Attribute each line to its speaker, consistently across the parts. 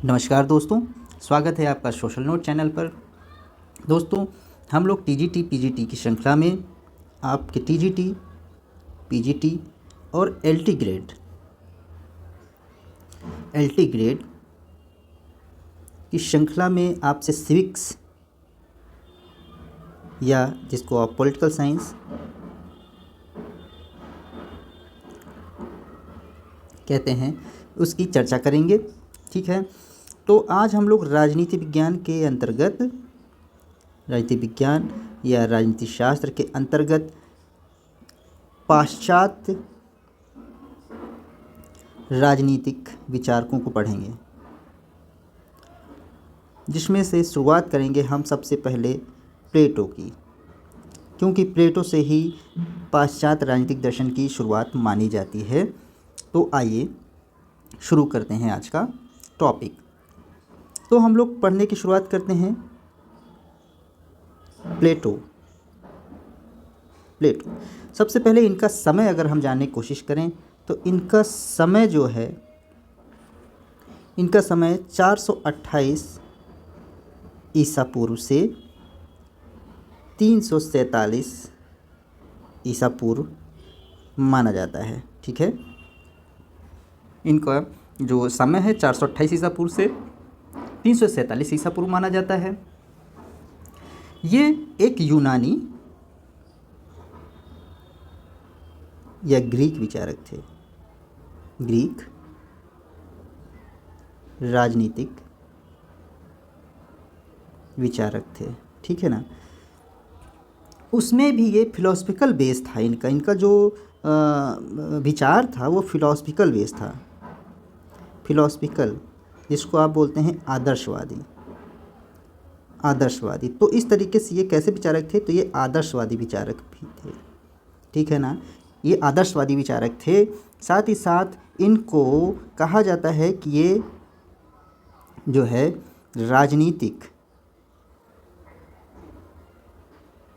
Speaker 1: नमस्कार दोस्तों, स्वागत है आपका सोशल नोट चैनल पर। दोस्तों, हम लोग टीजीटी पीजीटी की श्रृंखला में आपके टीजीटी पीजीटी और एलटी ग्रेड की श्रृंखला में आपसे सिविक्स या जिसको आप पॉलिटिकल साइंस कहते हैं उसकी चर्चा करेंगे। ठीक है, तो आज हम लोग राजनीति विज्ञान के अंतर्गत राजनीति विज्ञान या राजनीति शास्त्र के अंतर्गत पाश्चात्य राजनीतिक विचारकों को पढ़ेंगे, जिसमें से शुरुआत करेंगे हम सबसे पहले प्लेटो की, क्योंकि प्लेटो से ही पाश्चात्य राजनीतिक दर्शन की शुरुआत मानी जाती है। तो आइए शुरू करते हैं आज का टॉपिक। तो हम लोग पढ़ने की शुरुआत करते हैं प्लेटो। सबसे पहले इनका समय अगर हम जानने की कोशिश करें तो इनका समय जो है, इनका समय 428 ईसा पूर्व से 347 ईसा पूर्व माना जाता है। ठीक है, इनका जो समय है 428 ईसा पूर्व से 347 ईसा पूर्व माना जाता है। ये एक यूनानी या ग्रीक विचारक थे, ग्रीक राजनीतिक विचारक थे। ठीक है ना, उसमें भी ये फिलोसफिकल बेस था इनका जो विचार था वो फिलोसफिकल बेस था। फिलोसफिकल, जिसको आप बोलते हैं आदर्शवादी। तो इस तरीके से ये कैसे विचारक थे, तो ये आदर्शवादी विचारक भी थे। ठीक है ना, ये आदर्शवादी विचारक थे। साथ ही साथ इनको कहा जाता है कि ये जो है राजनीतिक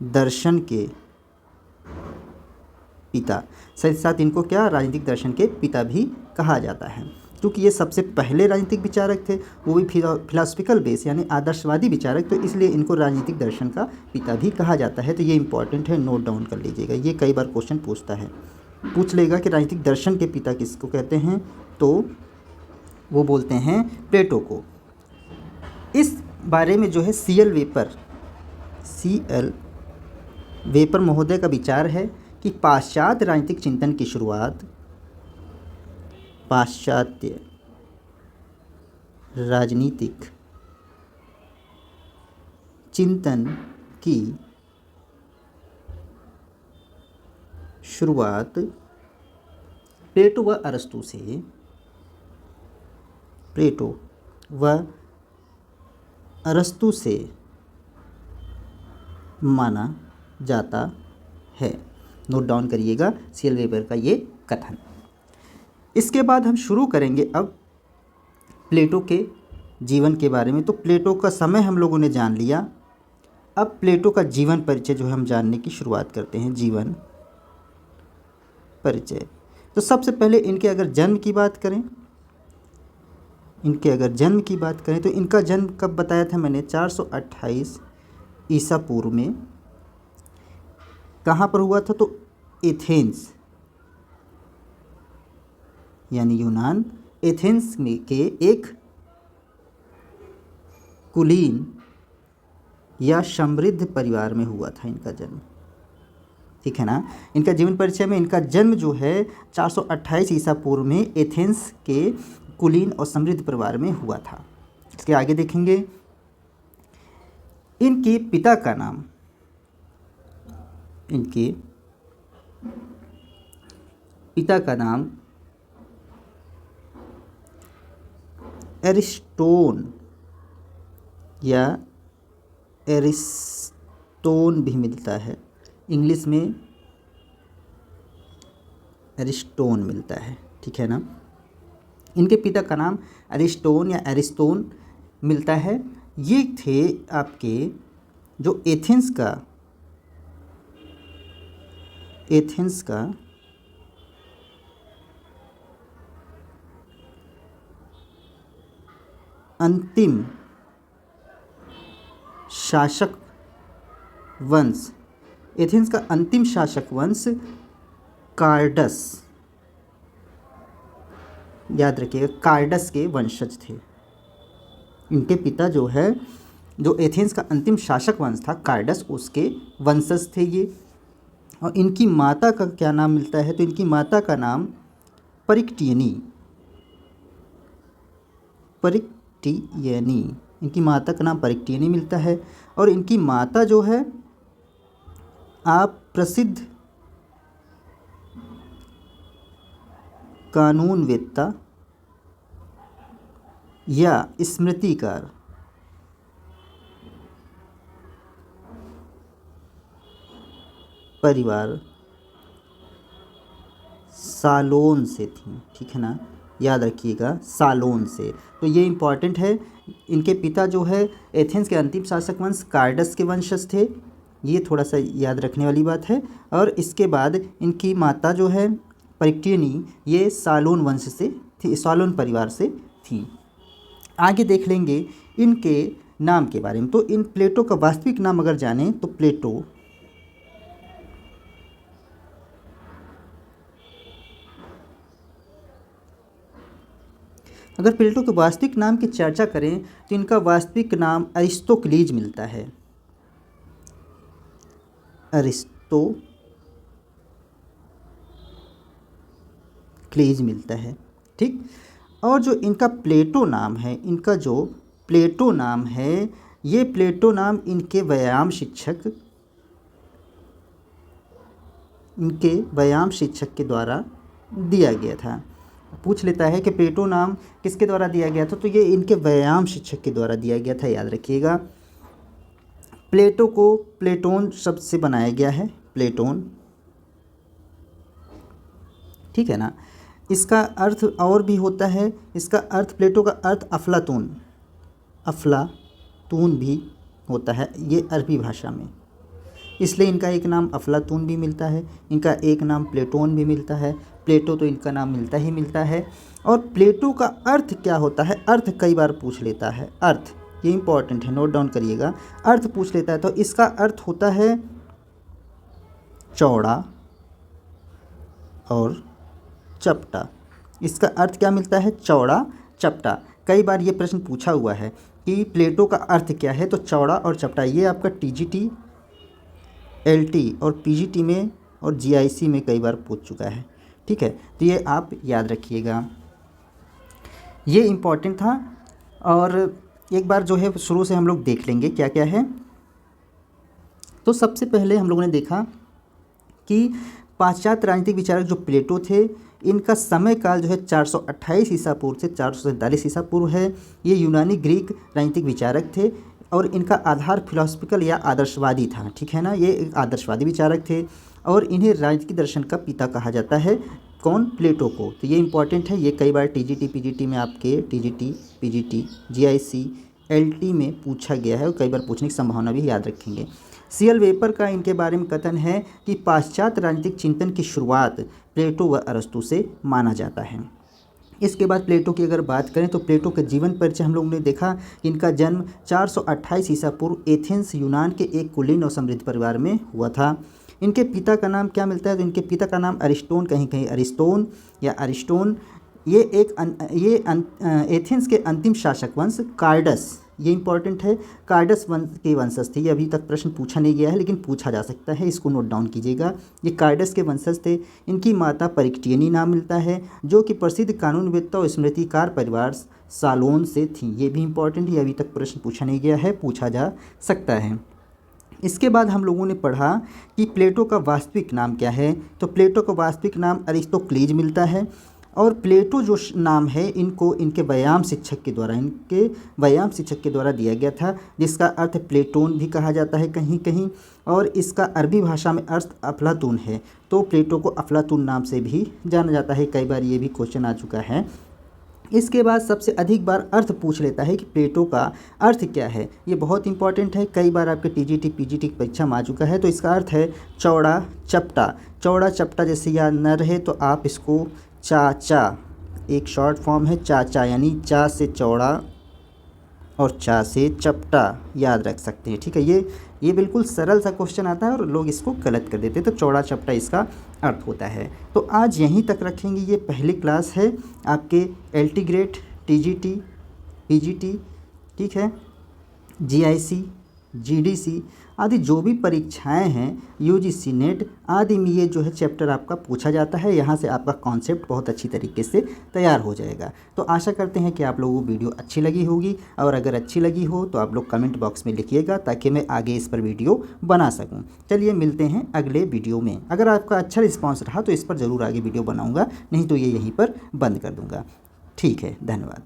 Speaker 1: दर्शन के पिता, साथ ही साथ इनको क्या राजनीतिक दर्शन के पिता भी कहा जाता है, क्योंकि ये सबसे पहले राजनीतिक विचारक थे, वो भी फिलोसफिकल बेस यानी आदर्शवादी विचारक, तो इसलिए इनको राजनीतिक दर्शन का पिता भी कहा जाता है। तो ये इंपॉर्टेंट है, नोट डाउन कर लीजिएगा, ये कई बार क्वेश्चन पूछ लेगा कि राजनीतिक दर्शन के पिता किसको कहते हैं, तो वो बोलते हैं प्लेटो को। इस बारे में जो है सी एल वेपर महोदय का विचार है कि पाश्चात्य राजनीतिक चिंतन की शुरुआत पाश्चात्य राजनीतिक चिंतन की शुरुआत प्लेटो व अरस्तु से माना जाता है। नोट डाउन करिएगा सी एल वेबर का ये कथन। इसके बाद हम शुरू करेंगे अब प्लेटो के जीवन के बारे में। तो प्लेटो का समय हम लोगों ने जान लिया, अब प्लेटो का जीवन परिचय जो है हम जानने की शुरुआत करते हैं। जीवन परिचय, तो सबसे पहले इनके अगर जन्म की बात करें तो इनका जन्म कब बताया था मैंने, 428 ईसा पूर्व में। कहाँ पर हुआ था, तो एथेंस यानी यूनान, एथेंस में के एक कुलीन या समृद्ध परिवार में हुआ था इनका जन्म। ठीक है ना, इनका जीवन परिचय में इनका जन्म जो है 428 ईसा पूर्व में एथेंस के कुलीन और समृद्ध परिवार में हुआ था। इसके आगे देखेंगे इनके पिता का नाम एरिस्टोन या एरिस्टोन भी मिलता है, इंग्लिश में एरिस्टोन मिलता है। ठीक है ना, इनके पिता का नाम एरिस्टोन या एरिस्टोन मिलता है। ये थे आपके जो एथेंस का अंतिम शासक वंश, एथेंस का अंतिम शासक वंश कार्डस, याद रखिएगा कार्डस के वंशज थे। इनके पिता जो है, जो एथेंस का अंतिम शासक वंश था कार्डस, उसके वंशज थे ये। और इनकी माता का क्या नाम मिलता है, तो इनकी माता का नाम परिक्टियनी, परिक्टियनी, इनकी माता का नाम परिक्टियनी मिलता है। और इनकी माता जो है आप प्रसिद्ध कानूनवेत्ता या स्मृतिकार परिवार सालोन से थी, ठीक है ना, याद रखिएगा सालोन से। तो ये इम्पॉर्टेंट है। इनके पिता जो है एथेंस के अंतिम शासक वंश कार्डस के वंशज थे, ये थोड़ा सा याद रखने वाली बात है। और इसके बाद इनकी माता जो है परिक्टियनी, ये सालोन वंश से थी, सालोन परिवार से थी। आगे देख लेंगे इनके नाम के बारे में। तो इन प्लेटो का वास्तविक नाम अगर जानें तो प्लेटो अगर प्लेटो के वास्तविक नाम की चर्चा करें तो इनका वास्तविक नाम अरिस्तोक्लीज मिलता है, अरिस्तोक्लीज मिलता है, ठीक। और जो इनका प्लेटो नाम है, इनका जो प्लेटो नाम है, ये प्लेटो नाम इनके व्यायाम शिक्षक के द्वारा दिया गया था। पूछ लेता है कि प्लेटो नाम किसके द्वारा दिया गया था, तो ये इनके व्यायाम शिक्षक के द्वारा दिया गया था, याद रखिएगा। प्लेटो को प्लेटोन शब्द से बनाया गया है, प्लेटोन, ठीक है ना। इसका अर्थ और भी होता है, इसका अर्थ, प्लेटो का अर्थ अफलातून, अफलातून भी होता है ये अरबी भाषा में, इसलिए इनका एक नाम अफलातून भी मिलता है, इनका एक नाम प्लेटोन भी मिलता है। प्लेटो तो इनका नाम मिलता ही मिलता है। और प्लेटो का अर्थ क्या होता है, अर्थ कई बार पूछ लेता है, अर्थ ये इंपॉर्टेंट है, नोट डाउन करिएगा। अर्थ पूछ लेता है तो इसका अर्थ होता है चौड़ा और चपटा। इसका अर्थ क्या मिलता है, चौड़ा चपटा। कई बार ये प्रश्न पूछा हुआ है कि प्लेटो का अर्थ क्या है, तो चौड़ा और चपटा। ये आपका टीजीटी, एलटी और पीजीटी में और जीआईसी में कई बार पूछ चुका है, ठीक है। तो ये आप याद रखिएगा, ये इम्पॉर्टेंट था। और एक बार जो है शुरू से हम लोग देख लेंगे क्या क्या है। तो सबसे पहले हम लोगों ने देखा कि पाश्चात्य राजनीतिक विचारक जो प्लेटो थे, इनका समय काल जो है 428 ईसा पूर्व से 447 ईसा पूर्व है। ये यूनानी ग्रीक राजनीतिक विचारक थे और इनका आधार फिलोसफिकल या आदर्शवादी था, ठीक है ना। ये एक आदर्शवादी विचारक थे और इन्हें राजनीतिक दर्शन का पिता कहा जाता है, कौन, प्लेटो को। तो ये इंपॉर्टेंट है, ये कई बार टीजीटी पीजीटी में आपके टीजीटी पीजीटी जीआईसी एलटी में पूछा गया है और कई बार पूछने की संभावना भी, याद रखेंगे। सीएल वेपर का इनके बारे में कथन है कि पाश्चात्य राजनीतिक चिंतन की शुरुआत प्लेटो व अरस्तु से माना जाता है। इसके बाद प्लेटो की अगर बात करें तो प्लेटो के जीवन परिचय हम लोगों ने देखा, इनका जन्म 428 ईसा पूर्व एथेंस यूनान के एक कुलीन और समृद्ध परिवार में हुआ था। इनके पिता का नाम क्या मिलता है, तो इनके पिता का नाम अरिस्टोन, कहीं कहीं अरिस्तोन या अरिस्टोन। ये एथेंस के अंतिम शासक वंश कार्डस, ये इंपॉर्टेंट है, कार्डस वंश के वंशज थे। ये अभी तक प्रश्न पूछा नहीं गया है लेकिन पूछा जा सकता है, इसको नोट डाउन कीजिएगा। ये कार्डस के वंशज थे। इनकी माता परिक्टियनी नाम मिलता है, जो कि प्रसिद्ध कानूनवेत्ता और स्मृतिकार परिवार सालोन से थी। ये भी इंपॉर्टेंट है, अभी तक प्रश्न पूछा नहीं गया है, पूछा जा सकता है। इसके बाद हम लोगों ने पढ़ा कि प्लेटो का वास्तविक नाम क्या है, तो प्लेटो का वास्तविक नाम अरिस्तोक्लीज मिलता है। और प्लेटो जो नाम है इनको इनके व्यायाम शिक्षक के द्वारा दिया गया था, जिसका अर्थ प्लेटोन भी कहा जाता है कहीं कहीं, और इसका अरबी भाषा में अर्थ अफलातून है। तो प्लेटो को अफलातून नाम से भी जाना जाता है, कई बार ये भी क्वेश्चन आ चुका है। इसके बाद सबसे अधिक बार अर्थ पूछ लेता है कि प्लेटो का अर्थ क्या है, ये बहुत इंपॉर्टेंट है, कई बार आपके टीजीटी पीजीटी की परीक्षा में आ चुका है। तो इसका अर्थ है चौड़ा चपटा। चौड़ा चपटा जैसे याद न रहे तो आप इसको चाचा, एक शॉर्ट फॉर्म है चाचा, यानी चा से चौड़ा और चा से चपटा याद रख सकते हैं। ठीक है, ये बिल्कुल सरल सा क्वेश्चन आता है और लोग इसको गलत कर देते हैं। तो चौड़ा चपटा इसका अर्थ होता है। तो आज यहीं तक रखेंगे। ये पहली क्लास है आपके LT ग्रेड, TGT, PGT, ठीक है, GIC, GDC आदि जो भी परीक्षाएं हैं, UGC नेट आदि में ये जो है चैप्टर आपका पूछा जाता है। यहाँ से आपका कॉन्सेप्ट बहुत अच्छी तरीके से तैयार हो जाएगा। तो आशा करते हैं कि आप लोगों को वीडियो अच्छी लगी होगी, और अगर अच्छी लगी हो तो आप लोग कमेंट बॉक्स में लिखिएगा ताकि मैं आगे इस पर वीडियो बना सकूँ। चलिए मिलते हैं अगले वीडियो में। अगर आपका अच्छा रिस्पॉन्स रहा तो इस पर ज़रूर आगे वीडियो बनाऊँगा, नहीं तो ये यहीं पर बंद कर दूँगा। ठीक है, धन्यवाद।